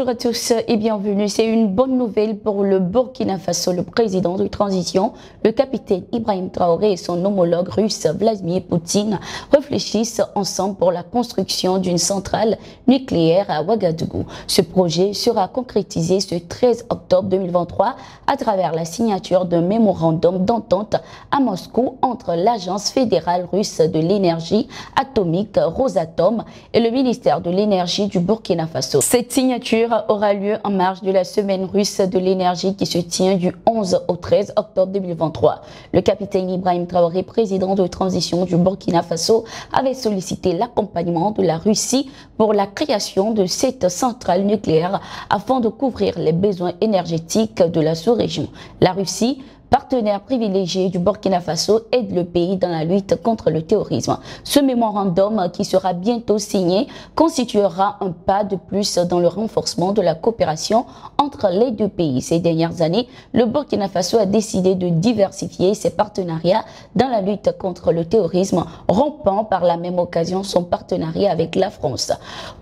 Bonjour à tous et bienvenue. C'est une bonne nouvelle pour le Burkina Faso. Le président de transition, le capitaine Ibrahim Traoré et son homologue russe Vladimir Poutine réfléchissent ensemble pour la construction d'une centrale nucléaire à Ouagadougou. Ce projet sera concrétisé ce 13 octobre 2023 à travers la signature d'un mémorandum d'entente à Moscou entre l'Agence fédérale russe de l'énergie atomique Rosatom et le ministère de l'énergie du Burkina Faso. Cette signature aura lieu en marge de la semaine russe de l'énergie qui se tient du 11 au 13 octobre 2023. Le capitaine Ibrahim Traoré, président de transition du Burkina Faso, avait sollicité l'accompagnement de la Russie pour la création de cette centrale nucléaire afin de couvrir les besoins énergétiques de la sous-région. La Russie, partenaire privilégié du Burkina Faso, aide le pays dans la lutte contre le terrorisme. Ce mémorandum, qui sera bientôt signé, constituera un pas de plus dans le renforcement de la coopération entre les deux pays. Ces dernières années, le Burkina Faso a décidé de diversifier ses partenariats dans la lutte contre le terrorisme, rompant par la même occasion son partenariat avec la France.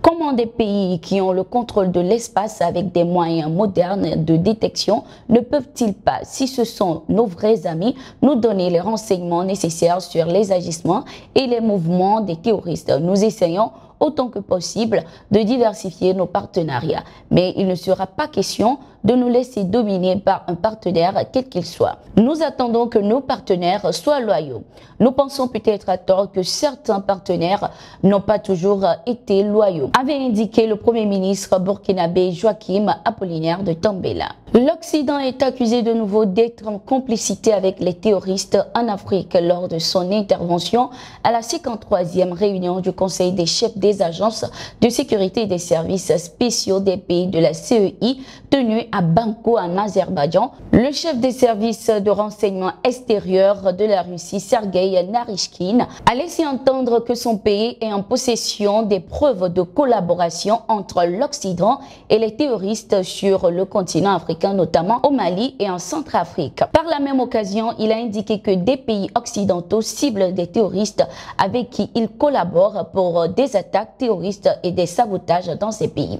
Comment des pays qui ont le contrôle de l'espace avec des moyens modernes de détection ne peuvent-ils pas, si ce sont nos vrais amis, nous donner les renseignements nécessaires sur les agissements et les mouvements des terroristes? Nous essayons autant que possible de diversifier nos partenariats, mais il ne sera pas question de nous laisser dominer par un partenaire quel qu'il soit. Nous attendons que nos partenaires soient loyaux. Nous pensons peut-être à tort que certains partenaires n'ont pas toujours été loyaux, avait indiqué le Premier ministre burkinabé Joachim Apollinaire de Tambela. L'Occident est accusé de nouveau d'être en complicité avec les terroristes en Afrique lors de son intervention à la 53e réunion du Conseil des chefs des agences de sécurité et des services spéciaux des pays de la CEI tenue à Bakou en Azerbaïdjan. Le chef des services de renseignement extérieur de la Russie, Sergueï Narishkin, a laissé entendre que son pays est en possession des preuves de collaboration entre l'Occident et les terroristes sur le continent africain, notamment au Mali et en Centrafrique. Par la même occasion, il a indiqué que des pays occidentaux ciblent des terroristes avec qui ils collaborent pour des attaques terroristes et des sabotages dans ces pays.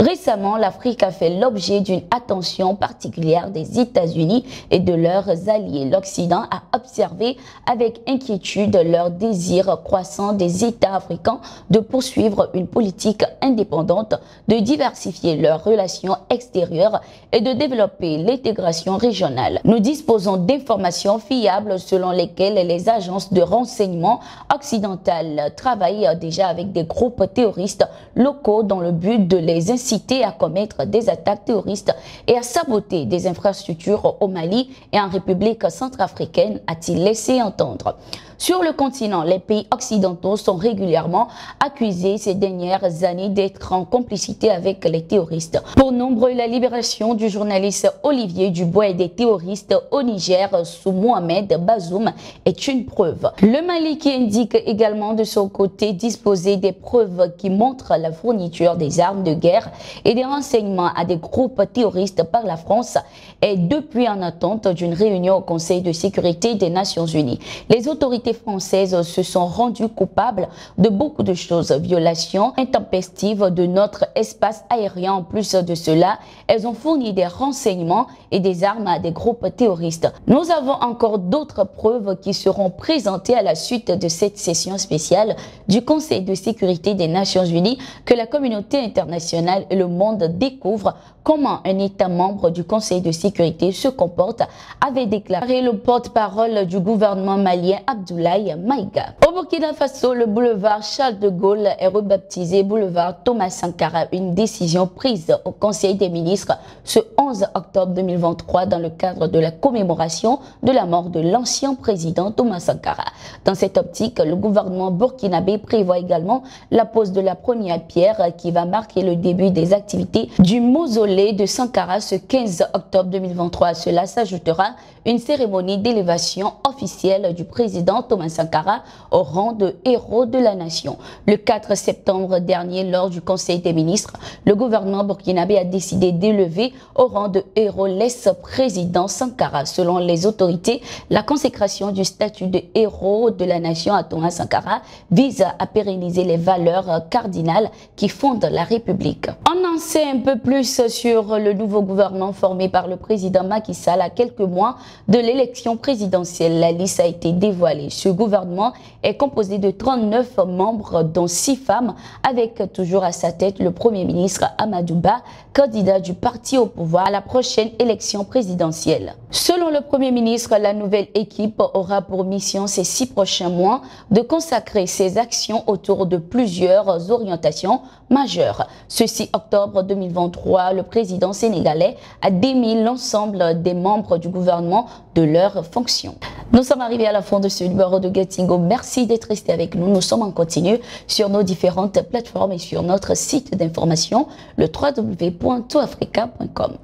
Récemment, l'Afrique a fait l'objet d'une attention particulière des États-Unis et de leurs alliés. L'Occident a observé avec inquiétude leur désir croissant des États africains de poursuivre une politique indépendante, de diversifier leurs relations extérieures et de développer l'intégration régionale. Nous disposons d'informations fiables selon lesquelles les agences de renseignement occidentales travaillent déjà avec des groupes terroristes locaux dans le but de les inciter à commettre des attaques terroristes et à saboter des infrastructures au Mali et en République centrafricaine, a-t-il laissé entendre. Sur le continent, les pays occidentaux sont régulièrement accusés ces dernières années d'être en complicité avec les terroristes. Pour nombre, la libération du journaliste Olivier Dubois et des terroristes au Niger sous Mohamed Bazoum est une preuve. Le Mali, qui indique également de son côté disposer des preuves qui montrent la fourniture des armes de guerre et des renseignements à des groupes terroristes par la France, est depuis en attente d'une réunion au Conseil de sécurité des Nations Unies. Les autorités françaises se sont rendues coupables de beaucoup de choses, violations intempestives de notre espace aérien. En plus de cela, elles ont fourni des renseignements et des armes à des groupes terroristes. Nous avons encore d'autres preuves qui seront présentées à la suite de cette session spéciale du Conseil de sécurité des Nations Unies que la communauté internationale et le monde découvrent comment un État membre du Conseil de sécurité se comporte, avait déclaré le porte-parole du gouvernement malien Abdoulaye Maïga. Au Burkina Faso, le boulevard Charles de Gaulle est rebaptisé boulevard Thomas Sankara, une décision prise au Conseil des ministres ce 11 octobre 2023 dans le cadre de la commémoration de la mort de l'ancien président Thomas Sankara. Dans cette optique, le gouvernement burkinabé prévoit également la pose de la première pierre qui va marquer le début des activités du mausolée de Sankara ce 15 octobre 2023. À cela s'ajoutera une cérémonie d'élévation officielle du président Thomas Sankara au rang de héros de la nation. Le 4 septembre dernier, lors du Conseil des ministres, le gouvernement burkinabé a décidé d'élever au rang de héros l'ex-président Sankara. Selon les autorités, la consécration du statut de héros de la nation à Thomas Sankara vise à pérenniser les valeurs cardinales qui fondent la République. On en sait un peu plus sur le nouveau gouvernement formé par le président Macky Sall à quelques mois de l'élection présidentielle. La liste a été dévoilée. Ce gouvernement est composé de 39 membres, dont 6 femmes, avec toujours à sa tête le Premier ministre Amadou Ba, candidat du parti au pouvoir à la prochaine élection présidentielle. Selon le Premier ministre, la nouvelle équipe aura pour mission ces 6 prochains mois de consacrer ses actions autour de plusieurs orientations majeures. Ce 6 octobre 2023, le président sénégalais a démis l'ensemble des membres du gouvernement de leurs fonctions. Nous sommes arrivés à la fin de ce numéro de Getingo. Merci d'être resté avec nous. Nous sommes en continu sur nos différentes plateformes et sur notre site d'information, le www.toafrica.com.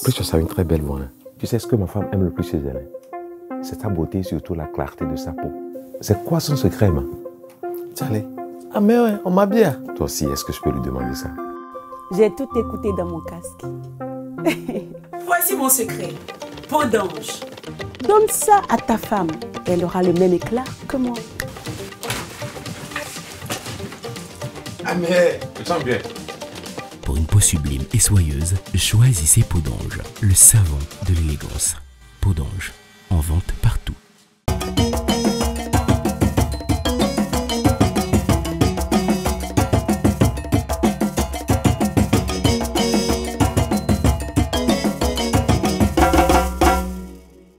Precious a une très belle voix. Hein. Tu sais ce que ma femme aime le plus chez elle? C'est sa beauté, surtout la clarté de sa peau. C'est quoi son secret, ma? Charlie. Ah mais ouais, on m'a bien. Toi aussi, est-ce que je peux lui demander ça? J'ai tout écouté dans mon casque. Voici mon secret. Peau d'ange. Donne ça à ta femme. Elle aura le même éclat que moi. Ah mais, tu sens bien. Pour une peau sublime et soyeuse, choisissez Peau d'ange, le savon de l'élégance. Peau d'ange, en vente